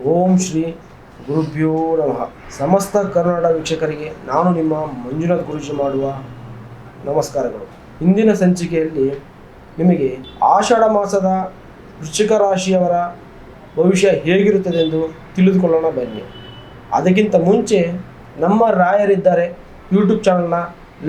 ಓಂ ಶ್ರೀ ಗುರುಭ್ಯೋ ನಮಃ. ಸಮಸ್ತ ಕನ್ನಡ ವೀಕ್ಷಕರಿಗೆ ನಾನು ನಿಮ್ಮ ಮಂಜುನಾಥ್ ಗುರೂಜಿ ಮಾಡುವ ನಮಸ್ಕಾರಗಳು. ಇಂದಿನ ಸಂಚಿಕೆಯಲ್ಲಿ ನಿಮಗೆ ಆಷಾಢ ಮಾಸದ ವೃಶ್ಚಿಕ ರಾಶಿಯವರ ಭವಿಷ್ಯ ಹೇಗಿರುತ್ತದೆ ಎಂದು ತಿಳಿದುಕೊಳ್ಳೋಣ ಬನ್ನಿ. ಅದಕ್ಕಿಂತ ಮುಂಚೆ ನಮ್ಮ ರಾಯರಿದ್ದಾರೆ ಯೂಟ್ಯೂಬ್ ಚಾನಲ್ನ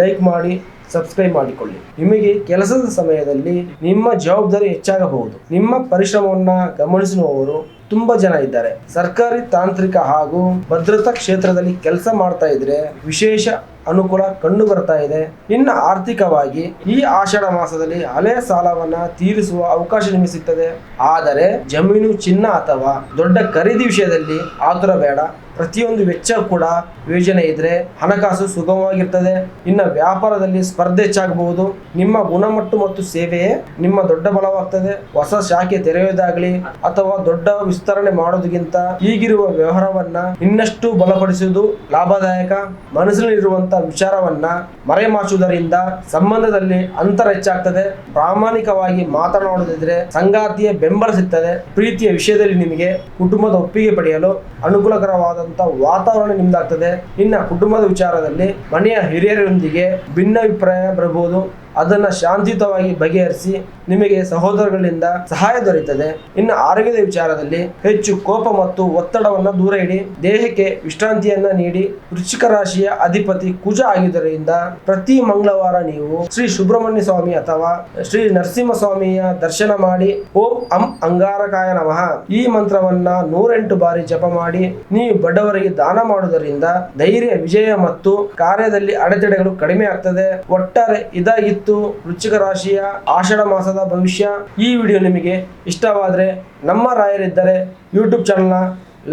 ಲೈಕ್ ಮಾಡಿ, ಸಬ್ಸ್ಕ್ರೈಬ್ ಮಾಡಿಕೊಳ್ಳಿ. ನಿಮಗೆ ಕೆಲಸದ ಸಮಯದಲ್ಲಿ ನಿಮ್ಮ ಜವಾಬ್ದಾರಿ ಹೆಚ್ಚಾಗಬಹುದು. ನಿಮ್ಮ ಪರಿಶ್ರಮವನ್ನು ಗಮನಿಸುವವರು ತುಂಬಾ ಜನ ಇದ್ದಾರೆ. ಸರ್ಕಾರಿ, ತಾಂತ್ರಿಕ ಹಾಗೂ ಭದ್ರತಾ ಕ್ಷೇತ್ರದಲ್ಲಿ ಕೆಲಸ ಮಾಡ್ತಾ ಇದ್ರೆ ವಿಶೇಷ ಅನುಕೂಲ ಕಂಡು ಬರ್ತಾ ಇದೆ. ಇನ್ನು ಆರ್ಥಿಕವಾಗಿ ಈ ಆಷಾಢ ಮಾಸದಲ್ಲಿ ಹಳೆಯ ಸಾಲವನ್ನ ತೀರಿಸುವ ಅವಕಾಶ ನಿಮಗೆ ಸಿಗ್ತದೆ. ಆದರೆ ಜಮೀನು, ಚಿನ್ನ ಅಥವಾ ದೊಡ್ಡ ಖರೀದಿ ವಿಷಯದಲ್ಲಿ ಆತುರ ಬೇಡ. ಪ್ರತಿಯೊಂದು ವೆಚ್ಚ ಕೂಡ ಯೋಜನೆ ಇದ್ರೆ ಹಣಕಾಸು ಸುಗಮವಾಗಿರ್ತದೆ. ಇನ್ನು ವ್ಯಾಪಾರದಲ್ಲಿ ಸ್ಪರ್ಧೆ ಹೆಚ್ಚಾಗಬಹುದು. ನಿಮ್ಮ ಗುಣಮಟ್ಟ ಮತ್ತು ಸೇವೆಯೇ ನಿಮ್ಮ ದೊಡ್ಡ ಬಲವಾಗ್ತದೆ. ಹೊಸ ಶಾಖೆ ತೆರೆಯುವುದಾಗಲಿ ಅಥವಾ ದೊಡ್ಡ ವಿಸ್ತರಣೆ ಮಾಡೋದಕ್ಕಿಂತ ಈಗಿರುವ ವ್ಯವಹಾರವನ್ನ ಇನ್ನಷ್ಟು ಬಲಪಡಿಸುವುದು ಲಾಭದಾಯಕ. ಮನಸ್ಸಿನಲ್ಲಿರುವಂತಹ ವಿಚಾರವನ್ನ ಮರೆಮಾಚುವುದರಿಂದ ಸಂಬಂಧದಲ್ಲಿ ಅಂತರ ಹೆಚ್ಚಾಗ್ತದೆ. ಪ್ರಾಮಾಣಿಕವಾಗಿ ಮಾತನಾಡುವುದಿದ್ರೆ ಸಂಗಾತಿಯ ಬೆಂಬಲ ಸಿಗ್ತದೆ. ಪ್ರೀತಿಯ ವಿಷಯದಲ್ಲಿ ನಿಮಗೆ ಕುಟುಂಬದ ಒಪ್ಪಿಗೆ ಪಡೆಯಲು ಅನುಕೂಲಕರವಾದಂತಹ ವಾತಾವರಣ ನಿಮ್ದಾಗ್ತದೆ. ಇನ್ನು ಕುಟುಂಬದ ವಿಚಾರದಲ್ಲಿ ಮನೆಯ ಹಿರಿಯರೊಂದಿಗೆ ಭಿನ್ನಾಭಿಪ್ರಾಯ ಬರಬಹುದು. ಅದನ್ನು ಶಾಂತಿಯುತವಾಗಿ ಬಗೆಹರಿಸಿ ನಿಮಗೆ ಸಹೋದರಗಳಿಂದ ಸಹಾಯ ದೊರೆಯುತ್ತದೆ. ಇನ್ನು ಆರೋಗ್ಯದ ವಿಚಾರದಲ್ಲಿ ಹೆಚ್ಚು ಕೋಪ ಮತ್ತು ಒತ್ತಡವನ್ನು ದೂರ ಇಡಿ. ದೇಹಕ್ಕೆ ವಿಶ್ರಾಂತಿಯನ್ನ ನೀಡಿ. ವೃಶ್ಚಿಕ ರಾಶಿಯ ಅಧಿಪತಿ ಕುಜ ಆಗಿದ್ದರಿಂದ ಪ್ರತಿ ಮಂಗಳವಾರ ನೀವು ಶ್ರೀ ಸುಬ್ರಹ್ಮಣ್ಯ ಸ್ವಾಮಿ ಅಥವಾ ಶ್ರೀ ನರಸಿಂಹ ಸ್ವಾಮಿಯ ದರ್ಶನ ಮಾಡಿ ಓಂ ಅಂ ಅಂಗಾರಕಾಯ ನಮಃ ಈ ಮಂತ್ರವನ್ನ 108 ಬಾರಿ ಜಪ ಮಾಡಿ ನೀವು ಬಡವರಿಗೆ ದಾನ ಮಾಡುವುದರಿಂದ ಧೈರ್ಯ, ವಿಜಯ ಮತ್ತು ಕಾರ್ಯದಲ್ಲಿ ಅಡೆತಡೆಗಳು ಕಡಿಮೆ ಆಗ್ತದೆ. ಒಟ್ಟಾರೆ ಇದಾಗಿತ್ತು ವೃಶ್ಚಿಕ ರಾಶಿಯ ಆಷಾಢ ಮಾಸದ ಭವಿಷ್ಯ. ಈ ವಿಡಿಯೋ ನಿಮಗೆ ಇಷ್ಟವಾದರೆ ನಮ್ಮ ರಾಯರಿದ್ದರೆ ಯೂಟ್ಯೂಬ್ ಚಾನಲ್ನ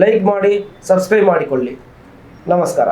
ಲೈಕ್ ಮಾಡಿ, ಸಬ್ಸ್ಕ್ರೈಬ್ ಮಾಡಿಕೊಳ್ಳಿ. ನಮಸ್ಕಾರ.